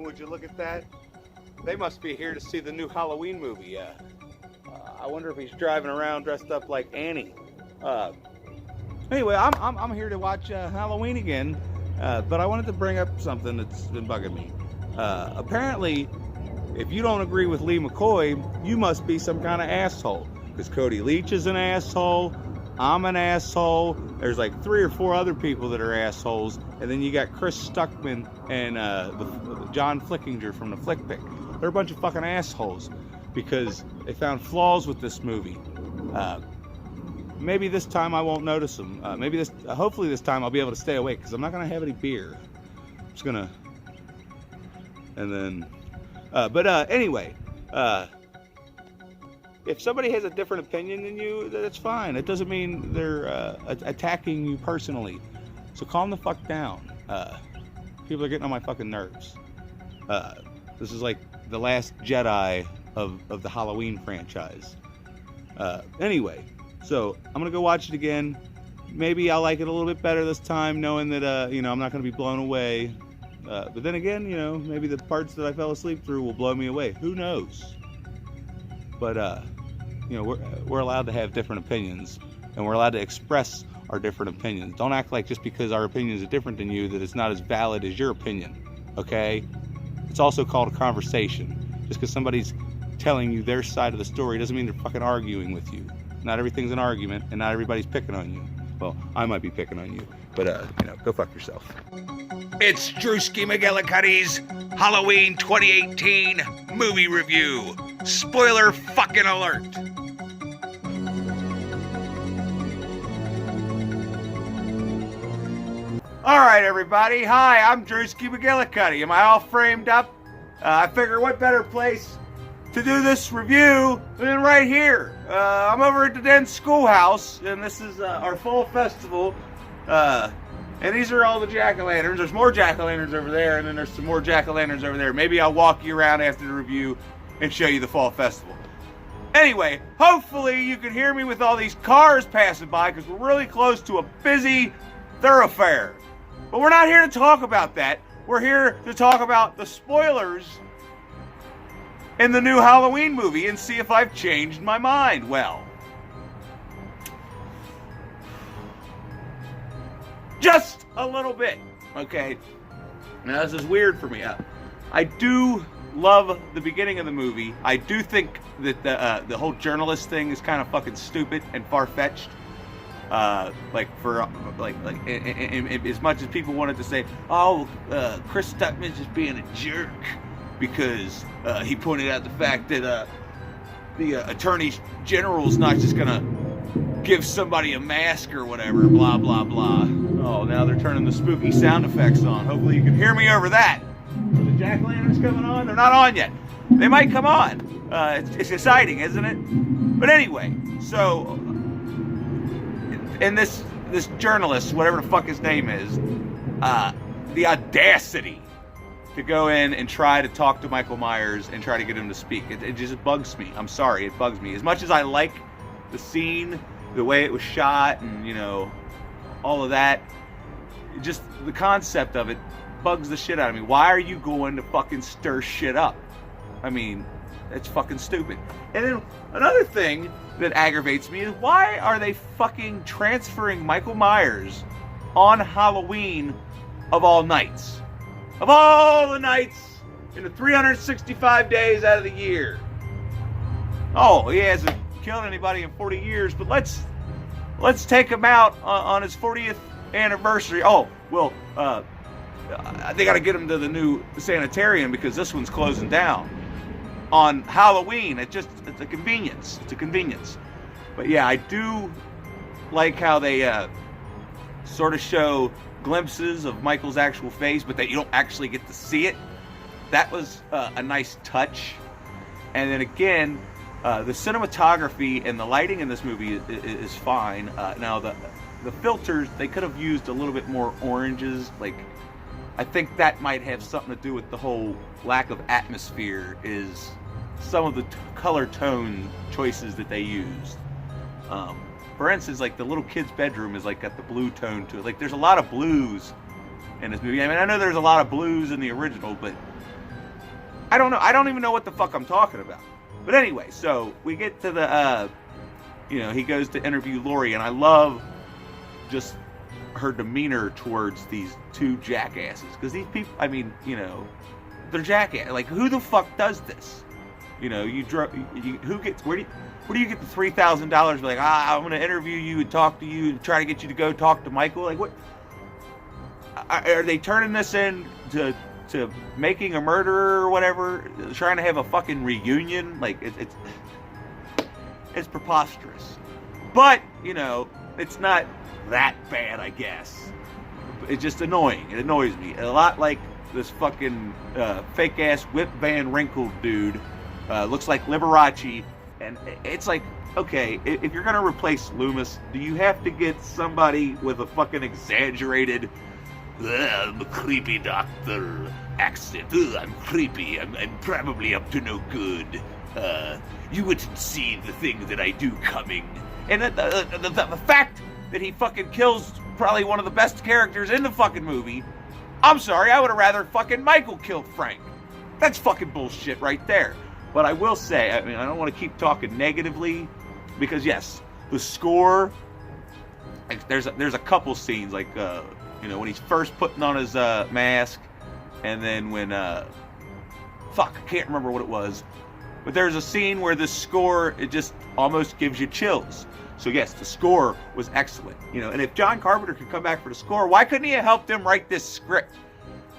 would you look at that? They must be here to see the new Halloween movie. I wonder if he's driving around dressed up like Annie. Anyway, I'm here to watch Halloween again, but I wanted to bring up something that's been bugging me. Apparently, if you don't agree with Lee McCoy, you must be some kind of asshole. Because Cody Leach is an asshole, I'm an asshole, there's like 3 or 4 other people that are assholes, and then you got Chris Stuckman and John Flickinger from the Flick Pick. They're a bunch of fucking assholes because they found flaws with this movie. Maybe this time I won't notice them. Hopefully this time I'll be able to stay awake because I'm not gonna have any beer. I'm just gonna, and then, anyway, if somebody has a different opinion than you, that's fine. It doesn't mean they're attacking you personally. So calm the fuck down. People are getting on my fucking nerves. This is like the last Jedi of the Halloween franchise. Anyway, so I'm gonna go watch it again. Maybe I'll like it a little bit better this time, knowing that I'm not gonna be blown away. But then again, maybe the parts that I fell asleep through will blow me away. Who knows? But we're allowed to have different opinions, and we're allowed to express our different opinions. Don't act like just because our opinions are different than you that it's not as valid as your opinion. Okay? It's also called a conversation. Just because somebody's telling you their side of the story doesn't mean they're fucking arguing with you. Not everything's an argument, and not everybody's picking on you. Well, I might be picking on you, but go fuck yourself. It's Drewski McGillicuddy's Halloween 2018 movie review. Spoiler fucking alert. All right, everybody. Hi, I'm Drewski McGillicuddy. Am I all framed up? I figure what better place to do this review than right here. I'm over at the Den Schoolhouse, and this is our fall festival. And these are all the jack-o'-lanterns. There's more jack-o'-lanterns over there, and then there's some more jack-o'-lanterns over there. Maybe I'll walk you around after the review and show you the fall festival. Anyway, hopefully you can hear me with all these cars passing by because we're really close to a busy thoroughfare. But we're not here to talk about that. We're here to talk about the spoilers in the new Halloween movie and see if I've changed my mind. Well, just a little bit, okay? Now this is weird for me. I do love the beginning of the movie. I do think that the whole journalist thing is kind of fucking stupid and far-fetched. As much as people wanted to say, Chris Stuckman's just being a jerk because he pointed out the fact that the Attorney General's not just gonna give somebody a mask or whatever, blah, blah, blah. Oh, now they're turning the spooky sound effects on. Hopefully you can hear me over that. Are the jack-o'-lanterns coming on? They're not on yet. They might come on. It's exciting, isn't it? But anyway, so, and this journalist, whatever the fuck his name is, the audacity to go in and try to talk to Michael Myers and try to get him to speak. It just bugs me. I'm sorry, it bugs me. As much as I like the scene, the way it was shot, and all of that, just the concept of it bugs the shit out of me. Why are you going to fucking stir shit up? I mean, it's fucking stupid. And then another thing that aggravates me is why are they fucking transferring Michael Myers on Halloween of all nights? Of all the nights in the 365 days out of the year. Oh, he hasn't killed anybody in 40 years, but let's take him out on his 40th anniversary. Oh, well, they got to get him to the new sanitarium because this one's closing down on Halloween. It's a convenience. It's a convenience. But yeah, I do like how they sort of show glimpses of Michael's actual face, but that you don't actually get to see it. That was a nice touch. And then again, the cinematography and the lighting in this movie is fine. Now the filters, they could have used a little bit more oranges. Like, I think that might have something to do with the whole lack of atmosphere, is some of the color tone choices that they used. For instance, like the little kid's bedroom is like got the blue tone to it. Like, there's a lot of blues in this movie. I mean, I know there's a lot of blues in the original, but I don't know. I don't even know what the fuck I'm talking about. But anyway, so we get to the, he goes to interview Laurie, and I love just her demeanor towards these two jackasses. Because these people, they're jackasses. Like, who the fuck does this? Who gets, where do you get the $3,000? Like, I'm going to interview you and talk to you and try to get you to go talk to Michael? Like, what? Are they turning this into making a murderer or whatever? Trying to have a fucking reunion? Like, it's preposterous. But, it's not that bad, I guess. It's just annoying. It annoys me. A lot like this fucking fake-ass Whip Van Winkle dude. Looks like Liberace. And it's like, okay, if you're going to replace Loomis, do you have to get somebody with a fucking exaggerated, I'm a creepy doctor accent. I'm creepy. I'm probably up to no good. You wouldn't see the thing that I do coming. And the fact that he fucking kills probably one of the best characters in the fucking movie, I'm sorry, I would have rather fucking Michael killed Frank. That's fucking bullshit right there. But I will say, I don't want to keep talking negatively, because yes, the score, like, there's a couple scenes, like, when he's first putting on his mask, and then when, I can't remember what it was, but there's a scene where the score, it just almost gives you chills. So yes, the score was excellent. And if John Carpenter could come back for the score, why couldn't he have helped him write this script?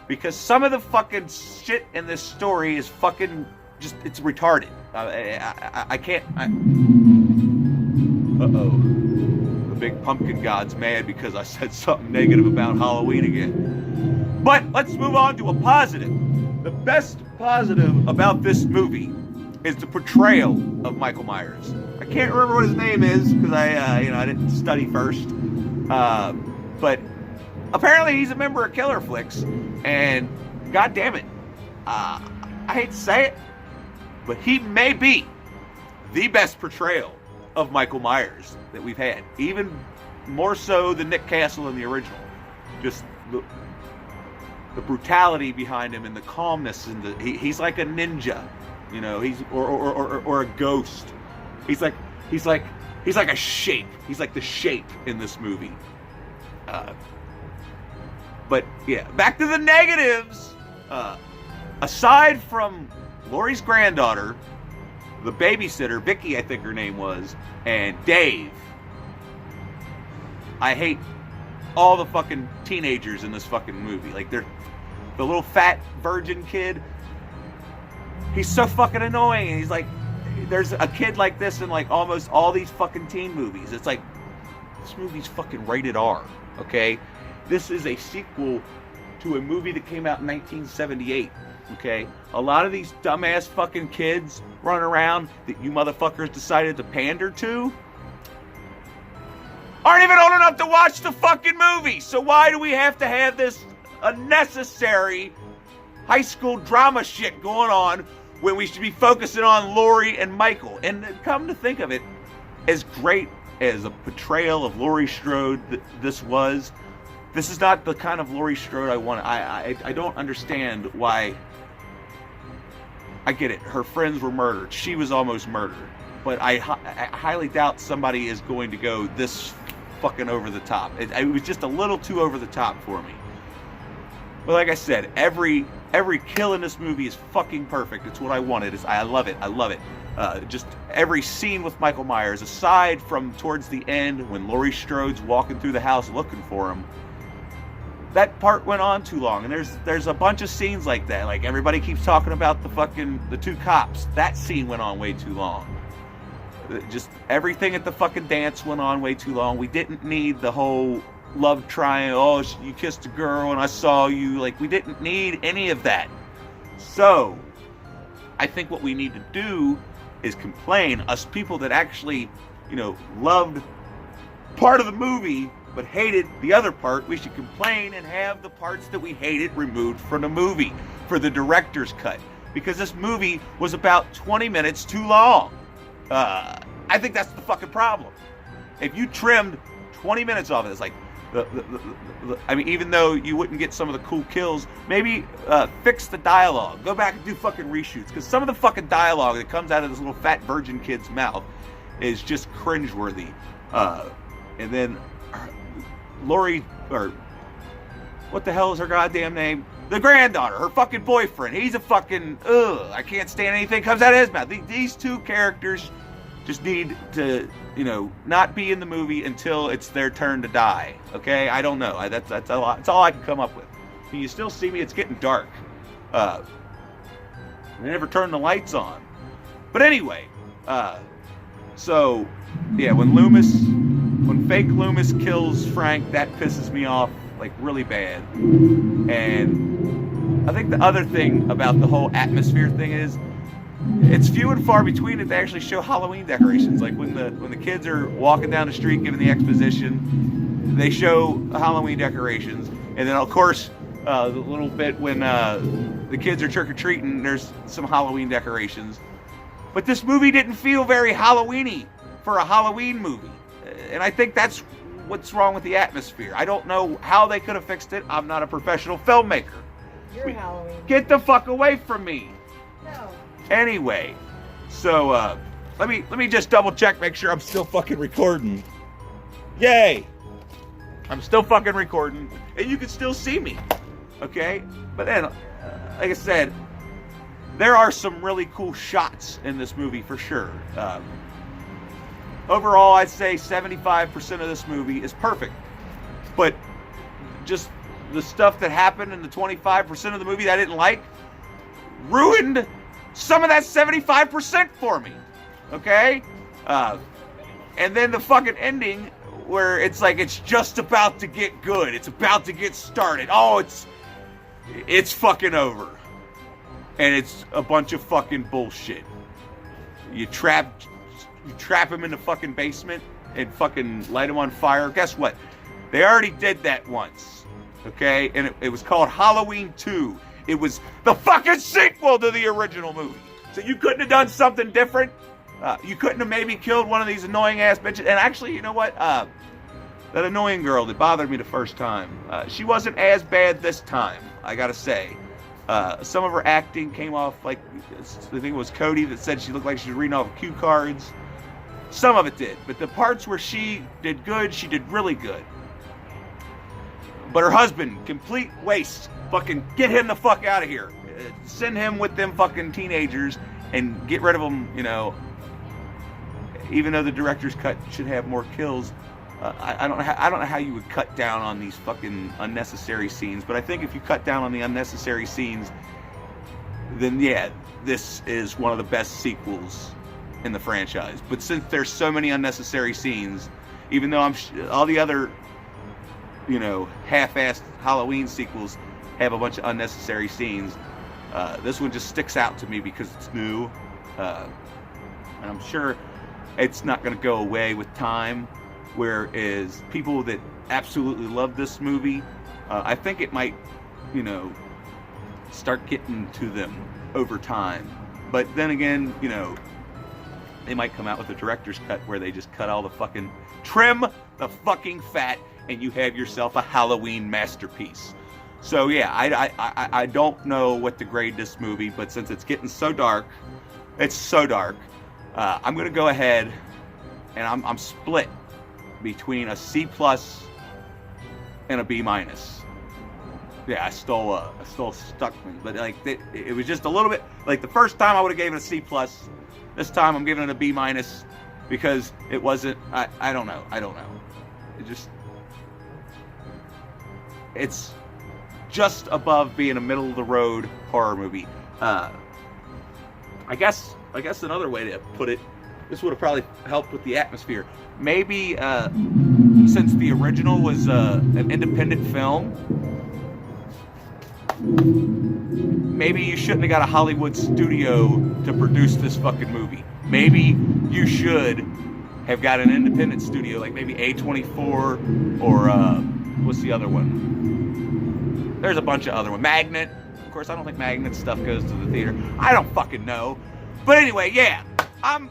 Because some of the fucking shit in this story is fucking just, it's retarded. I can't. The big pumpkin god's mad because I said something negative about Halloween again. But let's move on to a positive. The best positive about this movie is the portrayal of Michael Myers. I can't remember what his name is because I didn't study first. But apparently he's a member of Killer Flicks, and god damn it, I hate to say it, but he may be the best portrayal of Michael Myers that we've had, even more so than Nick Castle in the original. Just the brutality behind him and the calmness, and he's like a ninja, he's or a ghost. He's like a shape. He's like the shape in this movie. But yeah, back to the negatives. Aside from Laurie's granddaughter, the babysitter, Vicky, I think her name was, and Dave, I hate all the fucking teenagers in this fucking movie. Like, they're the little fat virgin kid. He's so fucking annoying. And he's like, there's a kid like this in like almost all these fucking teen movies. It's like, this movie's fucking rated R, okay? This is a sequel to a movie that came out in 1978, okay? A lot of these dumbass fucking kids running around that you motherfuckers decided to pander to aren't even old enough to watch the fucking movie. So why do we have to have this unnecessary high school drama shit going on when we should be focusing on Laurie and Michael? And come to think of it, as great as a portrayal of Laurie Strode this was, this is not the kind of Laurie Strode I want. I don't understand why. I get it. Her friends were murdered. She was almost murdered. But I highly doubt somebody is going to go this fucking over the top. It was just a little too over the top for me. But like I said, every kill in this movie is fucking perfect. It's what I wanted. I love it. I love it. Just every scene with Michael Myers, aside from towards the end when Laurie Strode's walking through the house looking for him, that part went on too long. And there's a bunch of scenes like that. Like, everybody keeps talking about the two cops. That scene went on way too long. Just everything at the fucking dance went on way too long. We didn't need the whole love triangle. Oh, you kissed a girl and I saw you. Like, we didn't need any of that. So I think what we need to do is complain. Us people that actually, loved part of the movie but hated the other part, we should complain and have the parts that we hated removed from the movie for the director's cut. Because this movie was about 20 minutes too long. I think that's the fucking problem. If you trimmed 20 minutes off of this, like, I mean, even though you wouldn't get some of the cool kills, maybe fix the dialogue. Go back and do fucking reshoots, because some of the fucking dialogue that comes out of this little fat virgin kid's mouth is just cringeworthy. And then Lori, or what the hell is her goddamn name? The granddaughter, her fucking boyfriend. He's a fucking, I can't stand anything comes out of his mouth. These two characters just need to, not be in the movie until it's their turn to die. Okay? I don't know. That's a lot. That's all I can come up with. Can you still see me? It's getting dark. They never turn the lights on. But anyway, so, yeah, when fake Loomis kills Frank, that pisses me off, like, really bad. And I think the other thing about the whole atmosphere thing is, it's few and far between that they actually show Halloween decorations. Like when the kids are walking down the street giving the exposition, they show Halloween decorations. And then of course, the little bit when the kids are trick-or-treating, there's some Halloween decorations. But this movie didn't feel very Halloween-y for a Halloween movie. And I think that's what's wrong with the atmosphere. I don't know how they could have fixed it. I'm not a professional filmmaker. You're Halloween. Get the fuck away from me. No. Anyway, so let me just double check, make sure I'm still fucking recording. Yay! I'm still fucking recording, and you can still see me. Okay? But then, like I said, there are some really cool shots in this movie for sure. Overall, I'd say 75% of this movie is perfect. But just the stuff that happened in the 25% of the movie that I didn't like ruined some of that 75% for me. Okay? And then the fucking ending where it's like it's just about to get good. It's about to get started. Oh, it's fucking over. And it's a bunch of fucking bullshit. You trap him in the fucking basement and fucking light him on fire. Guess what? They already did that once. Okay? And it was called Halloween 2. It was the fucking sequel to the original movie. So you couldn't have done something different? You couldn't have maybe killed one of these annoying ass bitches? And actually, you know what? That annoying girl that bothered me the first time, she wasn't as bad this time, I gotta say. Some of her acting came off like, I think it was Cody that said she looked like she was reading off cue cards. Some of it did. But the parts where she did good, she did really good. But her husband, complete waste. Fucking get him the fuck out of here. Send him with them fucking teenagers and get rid of him, Even though the director's cut should have more kills, I don't know how you would cut down on these fucking unnecessary scenes. But I think if you cut down on the unnecessary scenes, then yeah, this is one of the best sequels in the franchise. But since there's so many unnecessary scenes, even though all the other, half-assed Halloween sequels have a bunch of unnecessary scenes, this one just sticks out to me because it's new, and I'm sure it's not going to go away with time. Whereas people that absolutely love this movie, I think it might, start getting to them over time. But then again, they might come out with a director's cut where they just cut all the fucking, trim the fucking fat, and you have yourself a Halloween masterpiece. So yeah, I don't know what to grade this movie, but since it's getting so dark, I'm gonna go ahead and I'm split between a C+ and a B-. Yeah, I stole Stuckman, but like it was just a little bit like the first time I would have given it a C+. This time I'm giving it a B- because it wasn't. I don't know. It's just above being a middle of the road horror movie. I guess another way to put it, this would have probably helped with the atmosphere. Maybe since the original was an independent film, maybe you shouldn't have got a Hollywood studio to produce this fucking movie. Maybe you should have got an independent studio, like maybe A24 or what's the other one? There's a bunch of other ones. Magnet. Of course, I don't think Magnet stuff goes to the theater. I don't fucking know. But anyway, yeah. I'm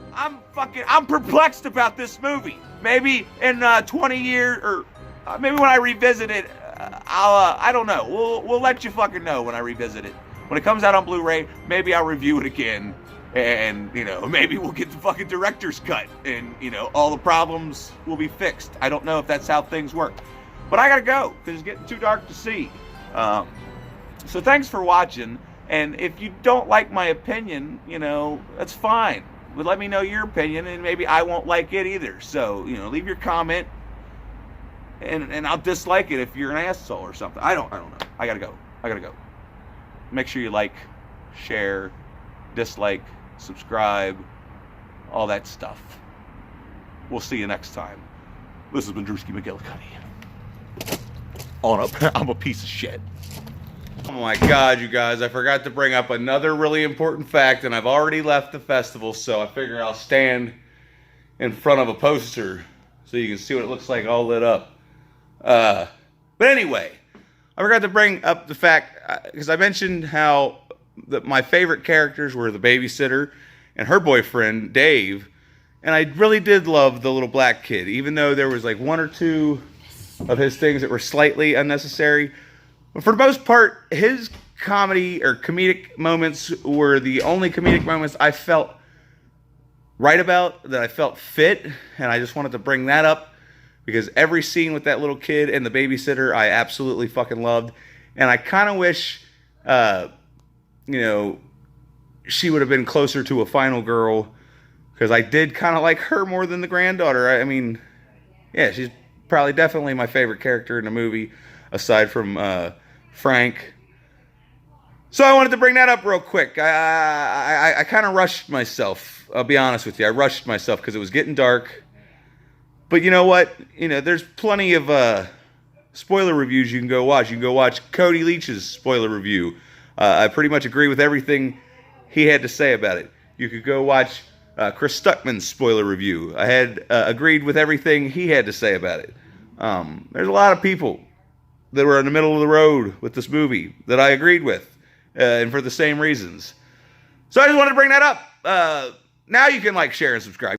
perplexed about this movie. Maybe in 20 years, or maybe when I revisit it, I don't know. We'll let you fucking know when I revisit it. When it comes out on Blu-ray, maybe I'll review it again, and maybe we'll get the fucking director's cut, and all the problems will be fixed. I don't know if that's how things work, but I gotta go because it's getting too dark to see. So thanks for watching, and if you don't like my opinion, that's fine. But let me know your opinion, and maybe I won't like it either. So leave your comment. And I'll dislike it if you're an asshole or something. I don't know. I gotta go. Make sure you like, share, dislike, subscribe, all that stuff. We'll see you next time. This has been Drewski McGillicuddy. On up. I'm a piece of shit. Oh my God, you guys. I forgot to bring up another really important fact, and I've already left the festival, so I figure I'll stand in front of a poster so you can see what it looks like all lit up. But anyway, I forgot to bring up the fact, because I mentioned how my favorite characters were the babysitter and her boyfriend, Dave, and I really did love the little black kid, even though there was like one or two of his things that were slightly unnecessary. But for the most part, his comedy or comedic moments were the only comedic moments I felt right about, that I felt fit, and I just wanted to bring that up. Because every scene with that little kid and the babysitter, I absolutely fucking loved. And I kind of wish, she would have been closer to a final girl. Because I did kind of like her more than the granddaughter. I mean, yeah, she's probably definitely my favorite character in the movie. Aside from Frank. So I wanted to bring that up real quick. I kind of rushed myself. I'll be honest with you. I rushed myself because it was getting dark. But you know what? There's plenty of spoiler reviews you can go watch. You can go watch Cody Leach's spoiler review. I pretty much agree with everything he had to say about it. You could go watch Chris Stuckman's spoiler review. I had agreed with everything he had to say about it. There's a lot of people that were in the middle of the road with this movie that I agreed with, and for the same reasons. So I just wanted to bring that up. Now you can like, share, and subscribe.